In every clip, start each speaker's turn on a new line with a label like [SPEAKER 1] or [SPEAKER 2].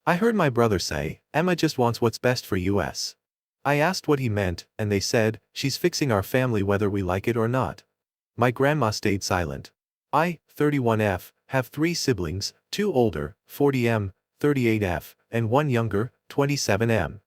[SPEAKER 1] I heard my brother say, Emma just wants what's best for us. I asked what he meant, and they said, she's fixing our family whether we like it or not. My grandma stayed silent. I, 31F, have 3 siblings, 2 older, 40M, 38F, and 1 younger, 27M.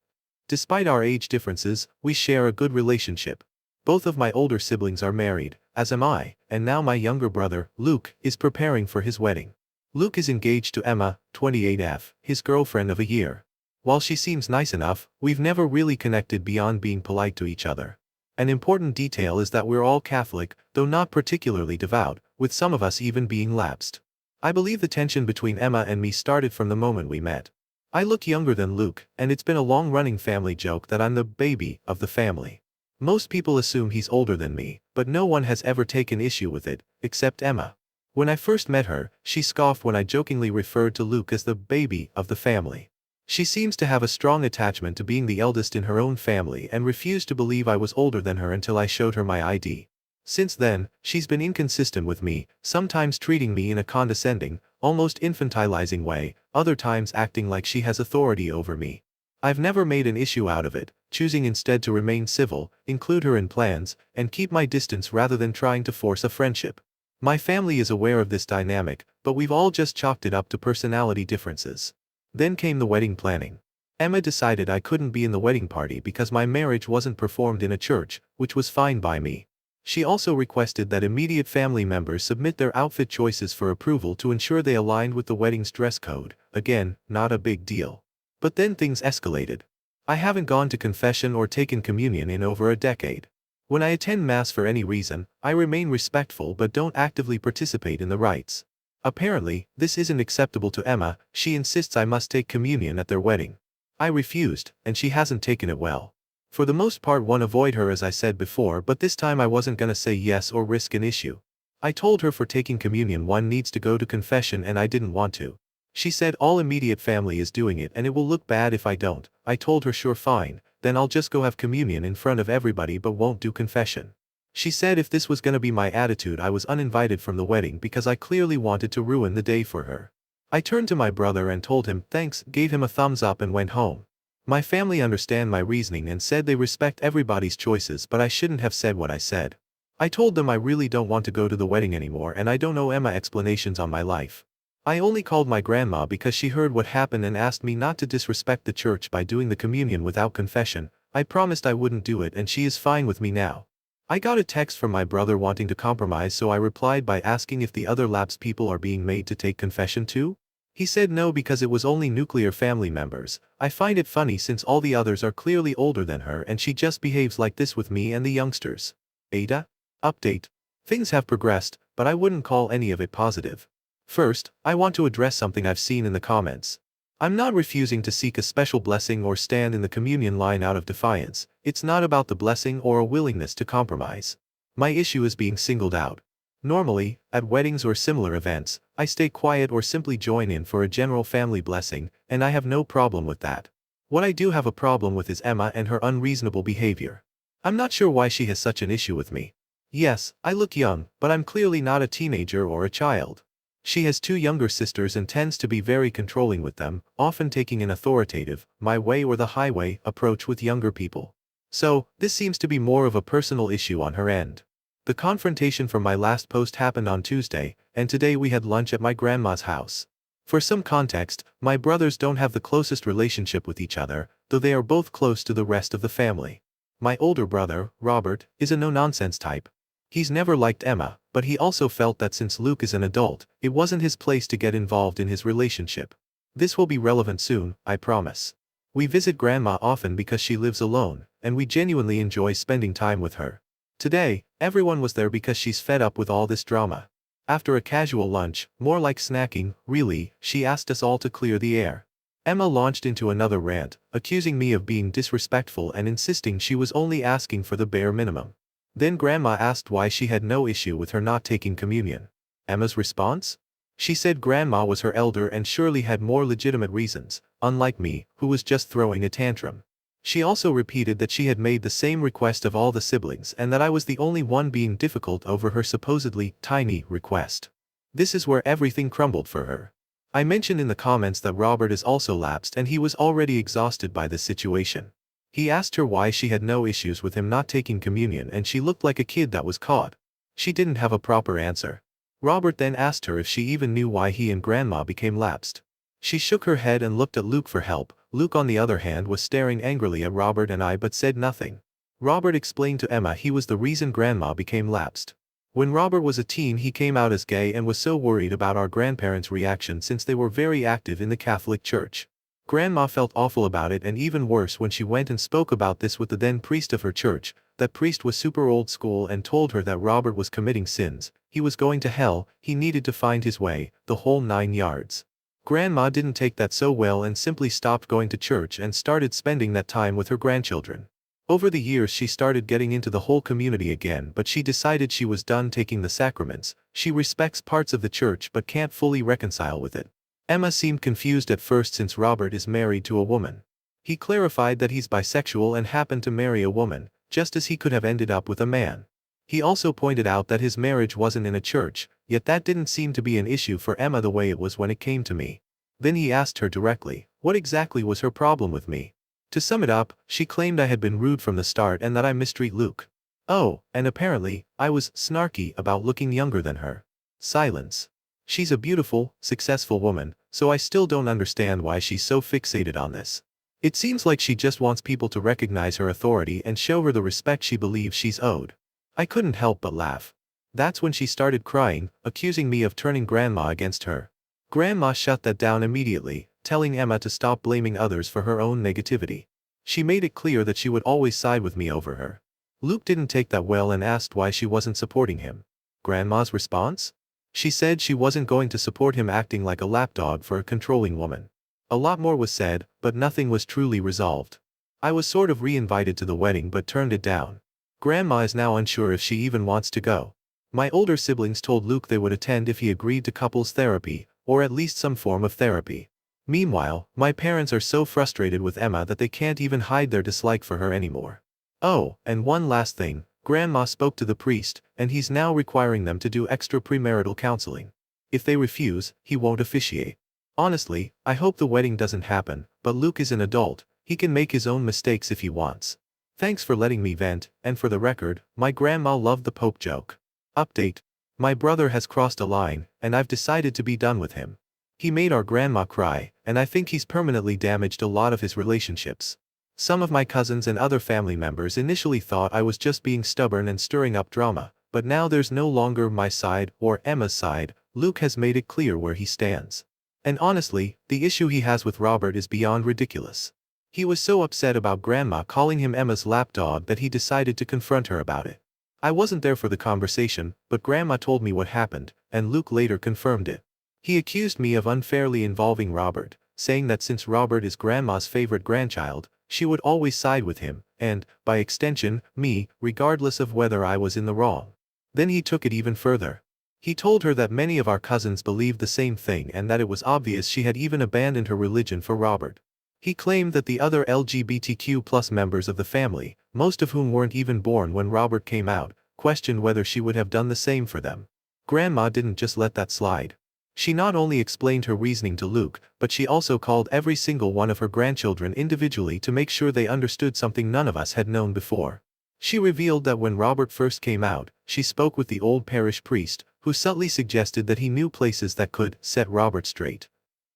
[SPEAKER 1] Despite our age differences, we share a good relationship. Both of my older siblings are married, as am I, and now my younger brother, Luke, is preparing for his wedding. Luke is engaged to Emma, 28F, his girlfriend of a year. While she seems nice enough, we've never really connected beyond being polite to each other. An important detail is that we're all Catholic, though not particularly devout, with some of us even being lapsed. I believe the tension between Emma and me started from the moment we met. I look younger than Luke, and it's been a long-running family joke that I'm the baby of the family. Most people assume he's older than me, but no one has ever taken issue with it, except Emma. When I first met her, she scoffed when I jokingly referred to Luke as the baby of the family. She seems to have a strong attachment to being the eldest in her own family and refused to believe I was older than her until I showed her my ID. Since then, she's been inconsistent with me, sometimes treating me in a condescending, almost infantilizing way, other times acting like she has authority over me. I've never made an issue out of it, choosing instead to remain civil, include her in plans, and keep my distance rather than trying to force a friendship. My family is aware of this dynamic, but we've all just chalked it up to personality differences. Then came the wedding planning. Emma decided I couldn't be in the wedding party because my marriage wasn't performed in a church, which was fine by me. She also requested that immediate family members submit their outfit choices for approval to ensure they aligned with the wedding's dress code. Again, not a big deal. But then things escalated. I haven't gone to confession or taken communion in over a decade. When I attend Mass for any reason, I remain respectful but don't actively participate in the rites. Apparently, this isn't acceptable to Emma. She insists I must take communion at their wedding. I refused, and she hasn't taken it well. For the most part one avoid her as I said before, but this time I wasn't gonna say yes or risk an issue. I told her for taking communion one needs to go to confession and I didn't want to. She said all immediate family is doing it and it will look bad if I don't. I told her sure fine, then I'll just go have communion in front of everybody but won't do confession. She said if this was gonna be my attitude I was uninvited from the wedding because I clearly wanted to ruin the day for her. I turned to my brother and told him thanks, gave him a thumbs up and went home. My family understand my reasoning and said they respect everybody's choices but I shouldn't have said what I said. I told them I really don't want to go to the wedding anymore and I don't owe Emma explanations on my life. I only called my grandma because she heard what happened and asked me not to disrespect the church by doing the communion without confession. I promised I wouldn't do it and she is fine with me now. I got a text from my brother wanting to compromise so I replied by asking if the other lapsed people are being made to take confession too? He said no because it was only nuclear family members. I find it funny since all the others are clearly older than her and she just behaves like this with me and the youngsters. Ada? Update. Things have progressed, but I wouldn't call any of it positive. First, I want to address something I've seen in the comments. I'm not refusing to seek a special blessing or stand in the communion line out of defiance. It's not about the blessing or a willingness to compromise. My issue is being singled out. Normally, at weddings or similar events, I stay quiet or simply join in for a general family blessing, and I have no problem with that. What I do have a problem with is Emma and her unreasonable behavior. I'm not sure why she has such an issue with me. Yes, I look young, but I'm clearly not a teenager or a child. She has 2 younger sisters and tends to be very controlling with them, often taking an authoritative, my way or the highway approach with younger people. So, this seems to be more of a personal issue on her end. The confrontation from my last post happened on Tuesday, and today we had lunch at my grandma's house. For some context, my brothers don't have the closest relationship with each other, though they are both close to the rest of the family. My older brother, Robert, is a no-nonsense type. He's never liked Emma, but he also felt that since Luke is an adult, it wasn't his place to get involved in his relationship. This will be relevant soon, I promise. We visit grandma often because she lives alone, and we genuinely enjoy spending time with her. Today, everyone was there because she's fed up with all this drama. After a casual lunch, more like snacking, really, she asked us all to clear the air. Emma launched into another rant, accusing me of being disrespectful and insisting she was only asking for the bare minimum. Then Grandma asked why she had no issue with her not taking communion. Emma's response? She said Grandma was her elder and surely had more legitimate reasons, unlike me, who was just throwing a tantrum. She also repeated that she had made the same request of all the siblings and that I was the only one being difficult over her supposedly tiny request. This is where everything crumbled for her. I mentioned in the comments that Robert is also lapsed and he was already exhausted by this situation. He asked her why she had no issues with him not taking communion and she looked like a kid that was caught. She didn't have a proper answer. Robert then asked her if she even knew why he and Grandma became lapsed. She shook her head and looked at Luke for help. Luke on the other hand was staring angrily at Robert and I but said nothing. Robert explained to Emma he was the reason Grandma became lapsed. When Robert was a teen he came out as gay and was so worried about our grandparents' reaction since they were very active in the Catholic Church. Grandma felt awful about it and even worse when she went and spoke about this with the then priest of her church. That priest was super old school and told her that Robert was committing sins, he was going to hell, he needed to find his way, the whole 9 yards. Grandma didn't take that so well and simply stopped going to church and started spending that time with her grandchildren. Over the years she started getting into the whole community again but she decided she was done taking the sacraments. She respects parts of the church but can't fully reconcile with it. Emma seemed confused at first since Robert is married to a woman. He clarified that he's bisexual and happened to marry a woman, just as he could have ended up with a man. He also pointed out that his marriage wasn't in a church, yet that didn't seem to be an issue for Emma the way it was when it came to me. Then he asked her directly, what exactly was her problem with me? To sum it up, she claimed I had been rude from the start and that I mistreat Luke. Oh, and apparently, I was snarky about looking younger than her. Silence. She's a beautiful, successful woman, so I still don't understand why she's so fixated on this. It seems like she just wants people to recognize her authority and show her the respect she believes she's owed. I couldn't help but laugh. That's when she started crying, accusing me of turning Grandma against her. Grandma shut that down immediately, telling Emma to stop blaming others for her own negativity. She made it clear that she would always side with me over her. Luke didn't take that well and asked why she wasn't supporting him. Grandma's response? She said she wasn't going to support him acting like a lapdog for a controlling woman. A lot more was said, but nothing was truly resolved. I was sort of re-invited to the wedding but turned it down. Grandma is now unsure if she even wants to go. My older siblings told Luke they would attend if he agreed to couples therapy, or at least some form of therapy. Meanwhile, my parents are so frustrated with Emma that they can't even hide their dislike for her anymore. Oh, and one last thing, Grandma spoke to the priest, and he's now requiring them to do extra premarital counseling. If they refuse, he won't officiate. Honestly, I hope the wedding doesn't happen, but Luke is an adult, he can make his own mistakes if he wants. Thanks for letting me vent, and for the record, my grandma loved the Pope joke. Update. My brother has crossed a line, and I've decided to be done with him. He made our grandma cry, and I think he's permanently damaged a lot of his relationships. Some of my cousins and other family members initially thought I was just being stubborn and stirring up drama, but now there's no longer my side or Emma's side. Luke has made it clear where he stands. And honestly, the issue he has with Robert is beyond ridiculous. He was so upset about Grandma calling him Emma's lapdog that he decided to confront her about it. I wasn't there for the conversation, but Grandma told me what happened, and Luke later confirmed it. He accused me of unfairly involving Robert, saying that since Robert is Grandma's favorite grandchild, she would always side with him, and, by extension, me, regardless of whether I was in the wrong. Then he took it even further. He told her that many of our cousins believed the same thing and that it was obvious she had even abandoned her religion for Robert. He claimed that the other LGBTQ+ members of the family, most of whom weren't even born when Robert came out, questioned whether she would have done the same for them. Grandma didn't just let that slide. She not only explained her reasoning to Luke, but she also called every single one of her grandchildren individually to make sure they understood something none of us had known before. She revealed that when Robert first came out, she spoke with the old parish priest, who subtly suggested that he knew places that could set Robert straight.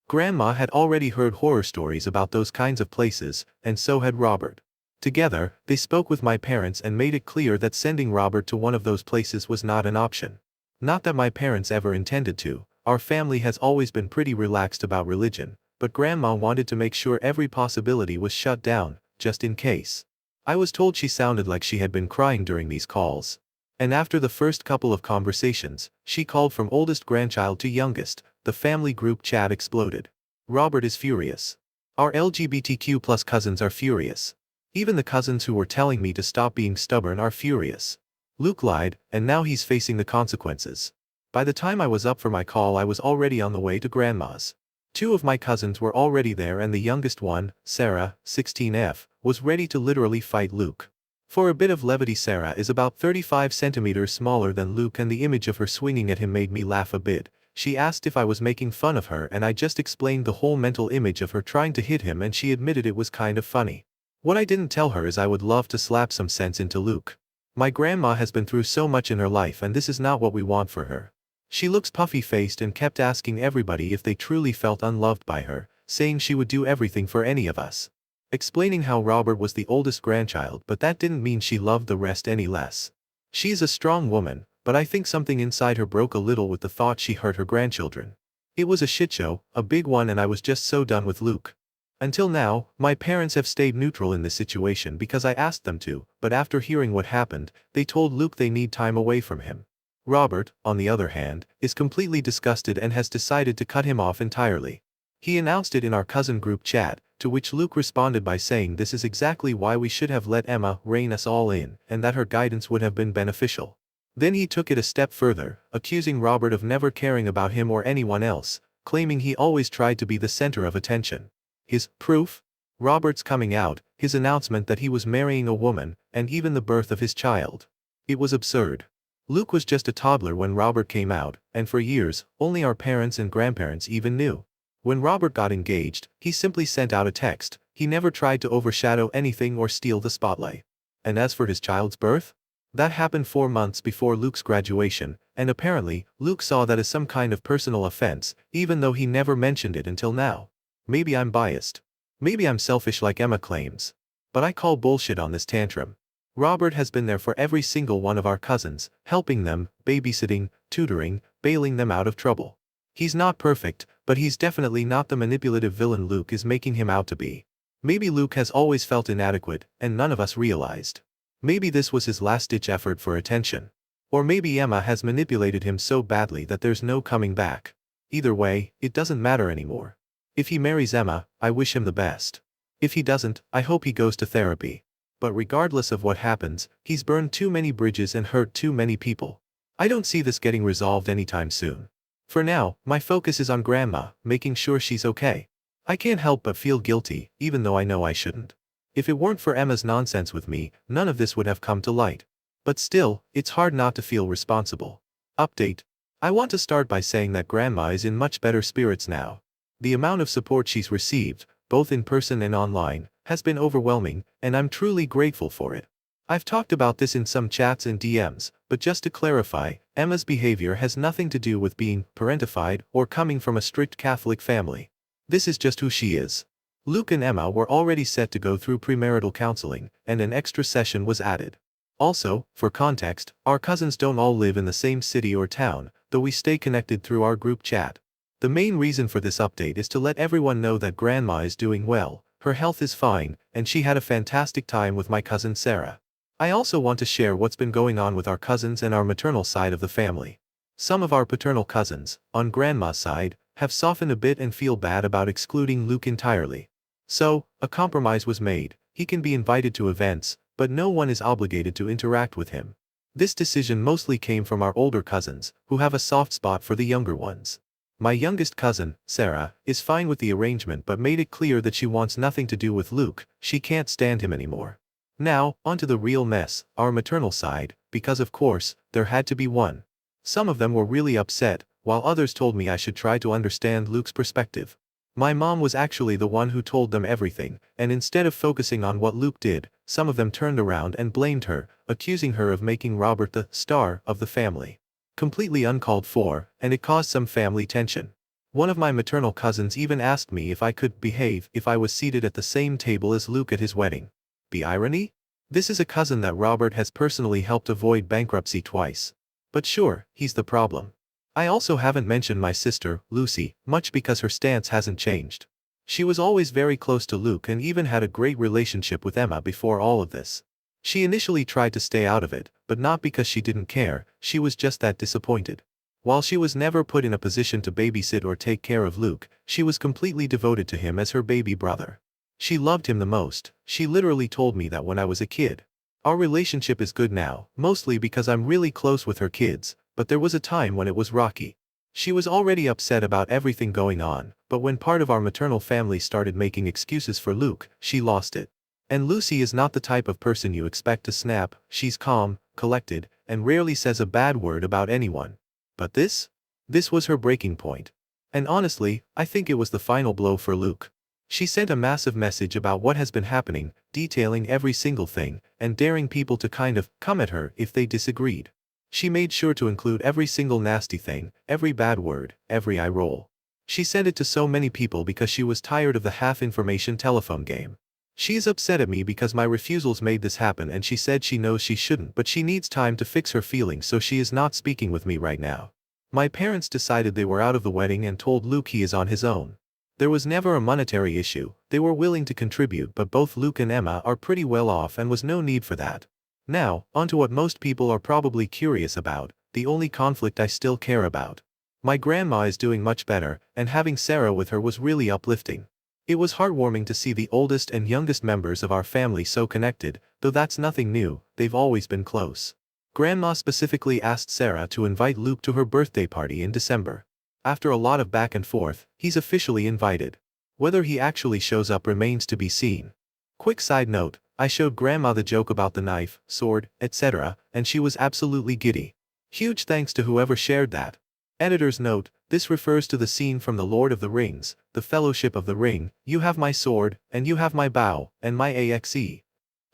[SPEAKER 1] Grandma had already heard horror stories about those kinds of places, and so had Robert. Together, they spoke with my parents and made it clear that sending Robert to one of those places was not an option. Not that my parents ever intended to. Our family has always been pretty relaxed about religion, but Grandma wanted to make sure every possibility was shut down, just in case. I was told she sounded like she had been crying during these calls. And after the first couple of conversations, she called from oldest grandchild to youngest. The family group chat exploded. Robert is furious. Our LGBTQ+ cousins are furious. Even the cousins who were telling me to stop being stubborn are furious. Luke lied, and now he's facing the consequences. By the time I was up for my call, I was already on the way to Grandma's. 2 of my cousins were already there and the youngest one, Sarah, 16F, was ready to literally fight Luke. For a bit of levity, Sarah is about 35 centimeters smaller than Luke and the image of her swinging at him made me laugh a bit. She asked if I was making fun of her and I just explained the whole mental image of her trying to hit him and she admitted it was kind of funny. What I didn't tell her is I would love to slap some sense into Luke. My grandma has been through so much in her life and this is not what we want for her. She looks puffy-faced and kept asking everybody if they truly felt unloved by her, saying she would do everything for any of us. Explaining how Robert was the oldest grandchild but that didn't mean she loved the rest any less. She is a strong woman, but I think something inside her broke a little with the thought she hurt her grandchildren. It was a shitshow, a big one, and I was just so done with Luke. Until now, my parents have stayed neutral in this situation because I asked them to, but after hearing what happened, they told Luke they need time away from him. Robert, on the other hand, is completely disgusted and has decided to cut him off entirely. He announced it in our cousin group chat, to which Luke responded by saying this is exactly why we should have let Emma rein us all in, and that her guidance would have been beneficial. Then he took it a step further, accusing Robert of never caring about him or anyone else, claiming he always tried to be the center of attention. His proof? Robert's coming out, his announcement that he was marrying a woman, and even the birth of his child. It was absurd. Luke was just a toddler when Robert came out, and for years, only our parents and grandparents even knew. When Robert got engaged, he simply sent out a text. He never tried to overshadow anything or steal the spotlight. And as for his child's birth? That happened 4 months before Luke's graduation, and apparently, Luke saw that as some kind of personal offense, even though he never mentioned it until now. Maybe I'm biased. Maybe I'm selfish like Emma claims. But I call bullshit on this tantrum. Robert has been there for every single one of our cousins, helping them, babysitting, tutoring, bailing them out of trouble. He's not perfect, but he's definitely not the manipulative villain Luke is making him out to be. Maybe Luke has always felt inadequate, and none of us realized. Maybe this was his last-ditch effort for attention. Or maybe Emma has manipulated him so badly that there's no coming back. Either way, it doesn't matter anymore. If he marries Emma, I wish him the best. If he doesn't, I hope he goes to therapy. But regardless of what happens, he's burned too many bridges and hurt too many people. I don't see this getting resolved anytime soon. For now, my focus is on Grandma, making sure she's okay. I can't help but feel guilty, even though I know I shouldn't. If it weren't for Emma's nonsense with me, none of this would have come to light. But still, it's hard not to feel responsible. Update. I want to start by saying that Grandma is in much better spirits now. The amount of support she's received, both in person and online, has been overwhelming, and I'm truly grateful for it. I've talked about this in some chats and DMs, but just to clarify, Emma's behavior has nothing to do with being parentified or coming from a strict Catholic family. This is just who she is. Luke and Emma were already set to go through premarital counseling, and an extra session was added. Also, for context, our cousins don't all live in the same city or town, though we stay connected through our group chat. The main reason for this update is to let everyone know that Grandma is doing well, her health is fine, and she had a fantastic time with my cousin Sarah. I also want to share what's been going on with our cousins and our maternal side of the family. Some of our paternal cousins, on Grandma's side, have softened a bit and feel bad about excluding Luke entirely. So, a compromise was made. He can be invited to events, but no one is obligated to interact with him. This decision mostly came from our older cousins, who have a soft spot for the younger ones. My youngest cousin, Sarah, is fine with the arrangement but made it clear that she wants nothing to do with Luke. She can't stand him anymore. Now, onto the real mess, our maternal side, because of course, there had to be one. Some of them were really upset, while others told me I should try to understand Luke's perspective. My mom was actually the one who told them everything, and instead of focusing on what Luke did, some of them turned around and blamed her, accusing her of making Robert the star of the family. Completely uncalled for, and it caused some family tension. One of my maternal cousins even asked me if I could behave if I was seated at the same table as Luke at his wedding. The irony? This is a cousin that Robert has personally helped avoid bankruptcy twice. But sure, he's the problem. I also haven't mentioned my sister, Lucy, much because her stance hasn't changed. She was always very close to Luke and even had a great relationship with Emma before all of this. She initially tried to stay out of it, but not because she didn't care, she was just that disappointed. While she was never put in a position to babysit or take care of Luke, she was completely devoted to him as her baby brother. She loved him the most. She literally told me that when I was a kid. Our relationship is good now, mostly because I'm really close with her kids, but there was a time when it was rocky. She was already upset about everything going on, but when part of our maternal family started making excuses for Luke, she lost it. And Lucy is not the type of person you expect to snap. She's calm, collected, and rarely says a bad word about anyone. But this? This was her breaking point. And honestly, I think it was the final blow for Luke. She sent a massive message about what has been happening, detailing every single thing, and daring people to kind of come at her if they disagreed. She made sure to include every single nasty thing, every bad word, every eye roll. She sent it to so many people because she was tired of the half-information telephone game. She is upset at me because my refusals made this happen, and she said she knows she shouldn't, but she needs time to fix her feelings, so she is not speaking with me right now. My parents decided they were out of the wedding and told Luke he is on his own. There was never a monetary issue, they were willing to contribute, but both Luke and Emma are pretty well off and was no need for that. Now, onto what most people are probably curious about, the only conflict I still care about. My grandma is doing much better, and having Sarah with her was really uplifting. It was heartwarming to see the oldest and youngest members of our family so connected, though that's nothing new, they've always been close. Grandma specifically asked Sarah to invite Luke to her birthday party in December. After a lot of back and forth, he's officially invited. Whether he actually shows up remains to be seen. Quick side note, I showed Grandma the joke about the knife, sword, etc., and she was absolutely giddy. Huge thanks to whoever shared that. Editor's note, this refers to the scene from The Lord of the Rings, the Fellowship of the Ring, you have my sword, and you have my bow, and my axe.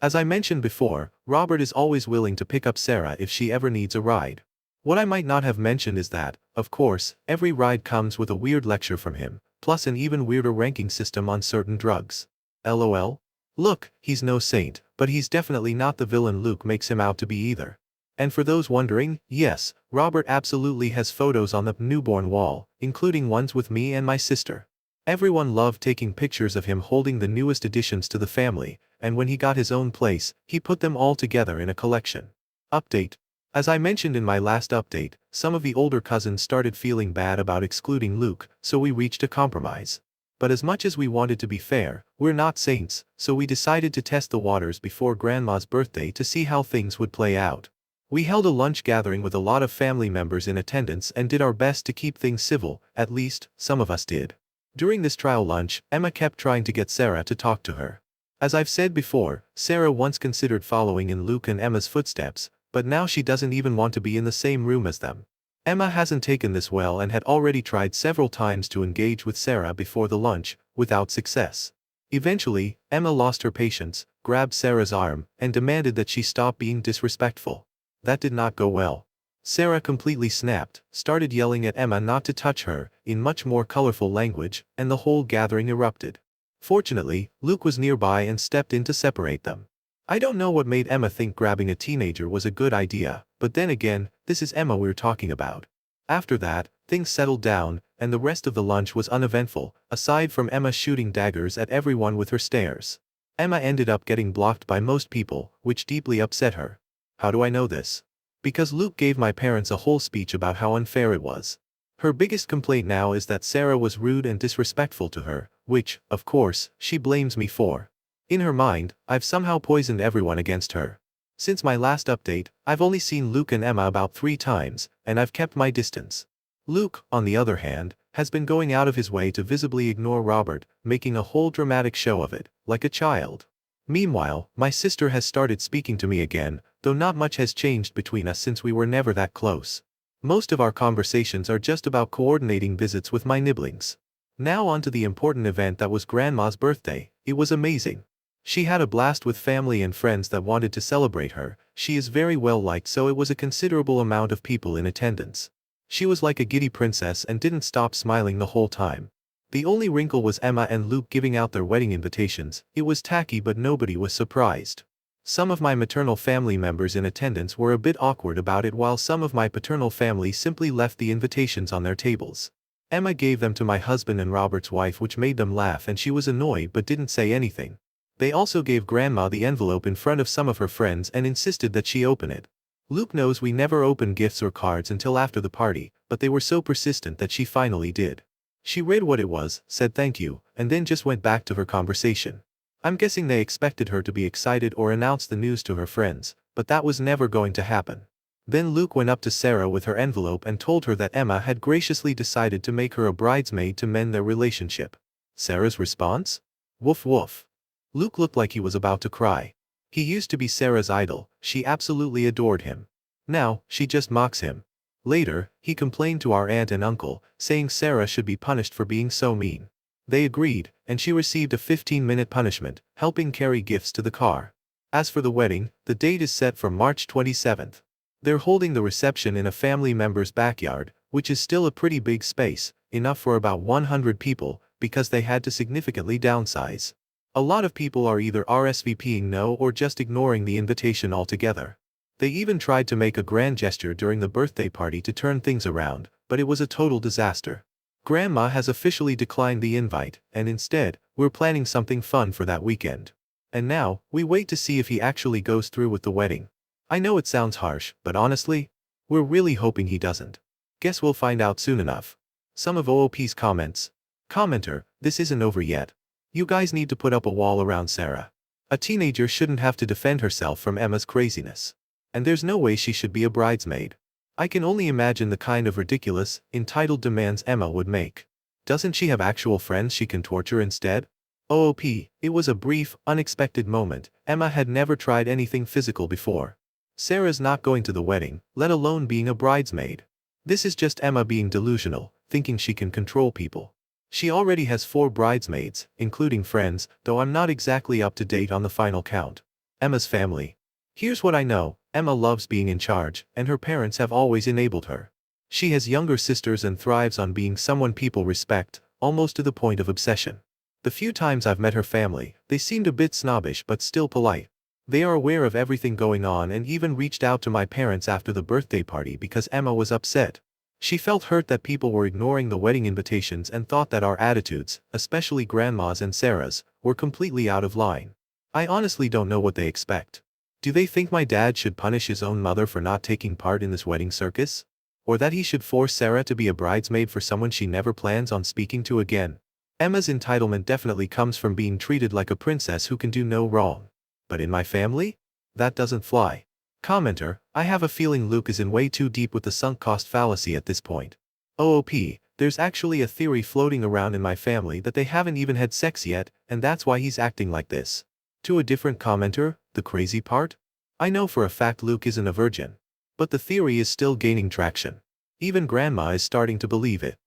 [SPEAKER 1] As I mentioned before, Robert is always willing to pick up Sarah if she ever needs a ride. What I might not have mentioned is that, of course, every ride comes with a weird lecture from him, plus an even weirder ranking system on certain drugs. LOL? Look, he's no saint, but he's definitely not the villain Luke makes him out to be either. And for those wondering, yes, Robert absolutely has photos on the newborn wall, including ones with me and my sister. Everyone loved taking pictures of him holding the newest additions to the family, and when he got his own place, he put them all together in a collection. Update. As I mentioned in my last update, some of the older cousins started feeling bad about excluding Luke, so we reached a compromise. But as much as we wanted to be fair, we're not saints, so we decided to test the waters before Grandma's birthday to see how things would play out. We held a lunch gathering with a lot of family members in attendance and did our best to keep things civil, at least, some of us did. During this trial lunch, Emma kept trying to get Sarah to talk to her. As I've said before, Sarah once considered following in Luke and Emma's footsteps, but now she doesn't even want to be in the same room as them. Emma hasn't taken this well and had already tried several times to engage with Sarah before the lunch, without success. Eventually, Emma lost her patience, grabbed Sarah's arm, and demanded that she stop being disrespectful. That did not go well. Sarah completely snapped, started yelling at Emma not to touch her, in much more colorful language, and the whole gathering erupted. Fortunately, Luke was nearby and stepped in to separate them. I don't know what made Emma think grabbing a teenager was a good idea, but then again, this is Emma we're talking about. After that, things settled down, and the rest of the lunch was uneventful, aside from Emma shooting daggers at everyone with her stares. Emma ended up getting blocked by most people, which deeply upset her. How do I know this? Because Luke gave my parents a whole speech about how unfair it was. Her biggest complaint now is that Sarah was rude and disrespectful to her, which, of course, she blames me for. In her mind, I've somehow poisoned everyone against her. Since my last update, I've only seen Luke and Emma about 3 times, and I've kept my distance. Luke, on the other hand, has been going out of his way to visibly ignore Robert, making a whole dramatic show of it, like a child. Meanwhile, my sister has started speaking to me again, though not much has changed between us since we were never that close. Most of our conversations are just about coordinating visits with my nibblings. Now on to the important event that was Grandma's birthday. It was amazing. She had a blast with family and friends that wanted to celebrate her. She is very well liked, so it was a considerable amount of people in attendance. She was like a giddy princess and didn't stop smiling the whole time. The only wrinkle was Emma and Luke giving out their wedding invitations. It was tacky, but nobody was surprised. Some of my maternal family members in attendance were a bit awkward about it, while some of my paternal family simply left the invitations on their tables. Emma gave them to my husband and Robert's wife, which made them laugh, and she was annoyed but didn't say anything. They also gave Grandma the envelope in front of some of her friends and insisted that she open it. Luke knows we never open gifts or cards until after the party, but they were so persistent that she finally did. She read what it was, said thank you, and then just went back to her conversation. I'm guessing they expected her to be excited or announce the news to her friends, but that was never going to happen. Then Luke went up to Sarah with her envelope and told her that Emma had graciously decided to make her a bridesmaid to mend their relationship. Sarah's response? Woof woof. Luke looked like he was about to cry. He used to be Sarah's idol, she absolutely adored him. Now, she just mocks him. Later, he complained to our aunt and uncle, saying Sarah should be punished for being so mean. They agreed, and she received a 15-minute punishment, helping carry gifts to the car. As for the wedding, the date is set for March 27th. They're holding the reception in a family member's backyard, which is still a pretty big space, enough for about 100 people, because they had to significantly downsize. A lot of people are either RSVPing no or just ignoring the invitation altogether. They even tried to make a grand gesture during the birthday party to turn things around, but it was a total disaster. Grandma has officially declined the invite, and instead, we're planning something fun for that weekend. And now, we wait to see if he actually goes through with the wedding. I know it sounds harsh, but honestly, we're really hoping he doesn't. Guess we'll find out soon enough. Some of OOP's comments. Commenter, this isn't over yet. You guys need to put up a wall around Sarah. A teenager shouldn't have to defend herself from Emma's craziness. And there's no way she should be a bridesmaid. I can only imagine the kind of ridiculous, entitled demands Emma would make. Doesn't she have actual friends she can torture instead? OOP, it was a brief, unexpected moment. Emma had never tried anything physical before. Sarah's not going to the wedding, let alone being a bridesmaid. This is just Emma being delusional, thinking she can control people. She already has 4 bridesmaids, including friends, though I'm not exactly up to date on the final count. Emma's family. Here's what I know, Emma loves being in charge, and her parents have always enabled her. She has younger sisters and thrives on being someone people respect, almost to the point of obsession. The few times I've met her family, they seemed a bit snobbish but still polite. They are aware of everything going on and even reached out to my parents after the birthday party because Emma was upset. She felt hurt that people were ignoring the wedding invitations and thought that our attitudes, especially Grandma's and Sarah's, were completely out of line. I honestly don't know what they expect. Do they think my dad should punish his own mother for not taking part in this wedding circus? Or that he should force Sarah to be a bridesmaid for someone she never plans on speaking to again? Emma's entitlement definitely comes from being treated like a princess who can do no wrong. But in my family? That doesn't fly. Commenter, I have a feeling Luke is in way too deep with the sunk cost fallacy at this point. OOP, there's actually a theory floating around in my family that they haven't even had sex yet, and that's why he's acting like this. To a different commenter, the crazy part? I know for a fact Luke isn't a virgin. But the theory is still gaining traction. Even Grandma is starting to believe it.